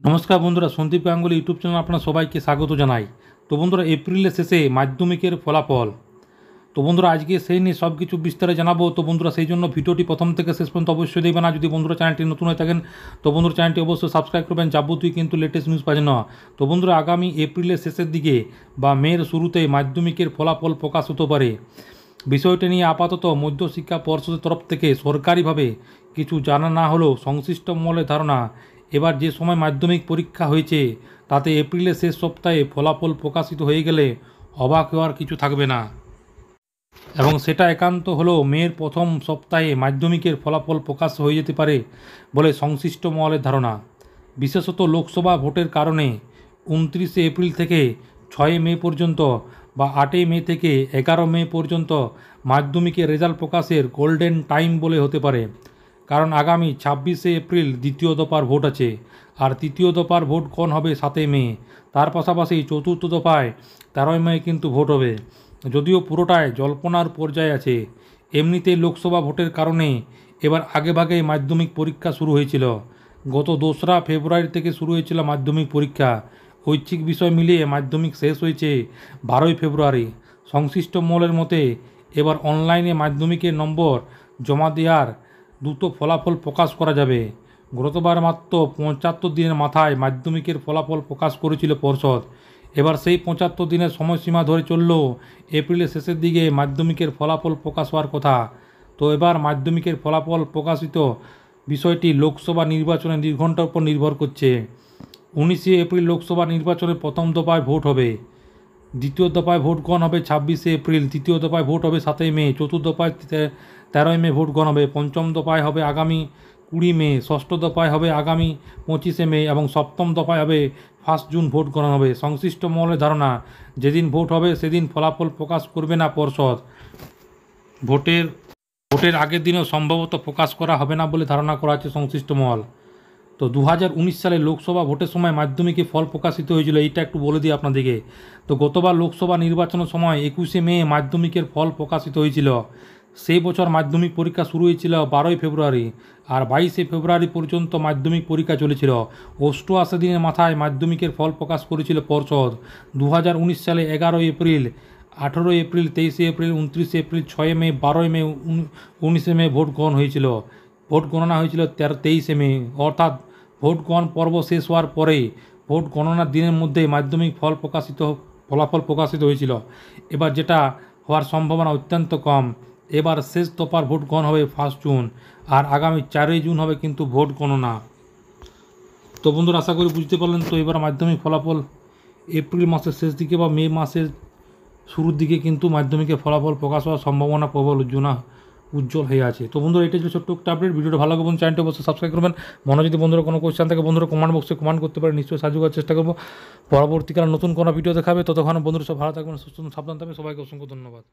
নমস্কার বন্ধুরা, Sandeep Ganguly YouTube channel আপনার সবাইকে স্বাগত জানাই। তো বন্ধুরা, এপ্রিলের শেষে মাধ্যমিকের ফলাফল। তো বন্ধুরা, আজকে সেই নিয়ে সব কিছু বিস্তারে জানাবো। তো বন্ধুরা, সেই জন্য ভিডিওটি প্রথম থেকে শেষ পর্যন্ত অবশ্যই দেখবেন। আর যদি বন্ধুরা চ্যানেলটি নতুন হয়ে থাকেন তো বন্ধুরা চ্যানেলটি অবশ্যই সাবস্ক্রাইব করবেন, যাবতীয় কিন্তু লেটেস্ট নিউজ পাওয়ার জন্য। তো বন্ধুরা, আগামী এপ্রিলের শেষের দিকে বা মের শুরুতে মাধ্যমিকের ফলাফল প্রকাশ হতে পারে। বিষয়টি নিয়ে আপাতত মধ্যশিক্ষা পর্ষদের তরফ থেকে সরকারিভাবে কিছু জানা না হলেও সংশ্লিষ্ট মহলের ধারণা, এবার যে সময় মাধ্যমিক পরীক্ষা হয়েছে তাতে এপ্রিলের শেষ সপ্তাহে ফলাফল প্রকাশিত হয়ে গেলে অবাক হওয়ার কিছু থাকবে না, এবং সেটা একান্ত হলেও মের প্রথম সপ্তাহে মাধ্যমিকের ফলাফল প্রকাশ হয়ে যেতে পারে বলে সংশ্লিষ্ট মহলের ধারণা। বিশেষত লোকসভা ভোটের কারণে 29 এপ্রিল থেকে 6 মে পর্যন্ত বা 8 মে থেকে 11 মে পর্যন্ত মাধ্যমিকের রেজাল্ট প্রকাশের গোল্ডেন টাইম বলে হতে পারে। কারণ আগামী 26 এপ্রিল দ্বিতীয় দফার ভোট আছে, আর তৃতীয় দফার ভোট গ্রহণ হবে 7 মে। তার পাশাপাশি চতুর্থ দফায় 13 মে কিন্তু ভোট হবে, যদিও পুরোটাই জল্পনার পর্যায়ে আছে। এমনিতেই লোকসভা ভোটের কারণে এবার আগেভাগেই মাধ্যমিক পরীক্ষা শুরু হয়েছিল। গত 2রা ফেব্রুয়ারি থেকে শুরু হয়েছিল মাধ্যমিক পরীক্ষা। ঐচ্ছিক বিষয় মিলিয়ে মাধ্যমিক শেষ হয়েছে 12ই ফেব্রুয়ারি। সংশ্লিষ্ট মহলের মতে এবার অনলাইনে মাধ্যমিকের নম্বর জমা দেওয়ার দ্রুত ফলাফল প্রকাশ করা যাবে। গতবার মাত্র 75 দিনের মাথায় মাধ্যমিকের ফলাফল প্রকাশ করেছিল পর্ষদ। এবার সেই 75 দিনের সময়সীমা ধরে চললেও এপ্রিলের শেষের দিকে মাধ্যমিকের ফলাফল প্রকাশ হওয়ার কথা। তো এবার মাধ্যমিকের ফলাফল প্রকাশিত বিষয়টি লোকসভা নির্বাচনের নির্ঘণ্টার উপর নির্ভর করছে। 19 এপ্রিল লোকসভা নির্বাচনে প্রথম দফায় ভোট হবে, দ্বিতীয় দফায় ভোট গ্রহণ হবে 26 এপ্রিল, তৃতীয় দফায় ভোট হবে 7 মে, চতুর্থ দফায় 13 মে ভোট গ্রহণ হবে, পঞ্চম দফায় হবে আগামী 20 মে, ষষ্ঠ দফায় হবে আগামী 25 মে এবং সপ্তম দফায় হবে 1 জুন ভোট গ্রহণ হবে। সংশ্লিষ্ট মহলের ধারণা, যেদিন ভোট হবে সেদিন ফলাফল প্রকাশ করবে না পর্ষদ। ভোটের আগের দিনেও সম্ভবত প্রকাশ করা হবে না বলে ধারণা করা হচ্ছে সংশ্লিষ্ট মহল। তো 2019 সালে লোকসভা ভোটের সময় মাধ্যমিকে ফল প্রকাশিত হয়েছিল, এইটা একটু বলে দিই আপনাদেরকে। তো গতবার লোকসভা নির্বাচনের সময় 21 মে মাধ্যমিকের ফল প্রকাশিত হয়েছিল। সেই বছর মাধ্যমিক পরীক্ষা শুরু হয়েছিল 12ই ফেব্রুয়ারি, আর 22 ফেব্রুয়ারি পর্যন্ত মাধ্যমিক পরীক্ষা চলেছিল। 88 দিনের মাথায় মাধ্যমিকের ফল প্রকাশ করেছিল পর্ষদ। 2019 সালে 11 এপ্রিল, 18 এপ্রিল, 23 এপ্রিল, 29 এপ্রিল, 6 মে, 12 মে, 19 মে ভোট গ্রহণ হয়েছিল। ভোট গণনা হয়েছিল 23 মে, অর্থাৎ ভোট গ্রহণ পর্ব শেষ হওয়ার পরেই ভোট গণনার দিনের মধ্যে মাধ্যমিক ফলাফল প্রকাশিত হয়েছিল। এবার যেটা হওয়ার সম্ভাবনা অত্যন্ত কম। এবার শেষ দফার ভোট গ্রহণ হবে 1 জুন, আর আগামী 4 জুন হবে কিন্তু ভোট গণনা। তো বন্ধুরা, আশা করি বুঝতে পারলেন। তো এবার মাধ্যমিক ফলাফল এপ্রিল মাসের শেষ দিকে বা মে মাসের শুরুর দিকে কিন্তু মাধ্যমিকের ফলাফল প্রকাশ হওয়ার সম্ভাবনা প্রবল উজ্জ্বল হয়ে আছে। তো বন্ধুরা, এটা ছিল ছোট্ট একটা আপডেট। ভিডিওটা ভালো লাগবে চ্যানেলটি অবশ্যই সাবস্ক্রাইব করবেন। মনে যদি বন্ধুরা কোনো কোয়েশ্চেন থাকে বন্ধুরা কমেন্ট বক্সে কমেন্ট করতে পারে, নিশ্চয়ই সাহায্য করার চেষ্টা করবো। পরবর্তীকালে নতুন কোনো ভিডিও দেখাবে, ততক্ষণ বন্ধুরা সব ভালো থাকবেন, সুস্থ সাবধান থাকবেন। সবাইকে অসংখ্য ধন্যবাদ।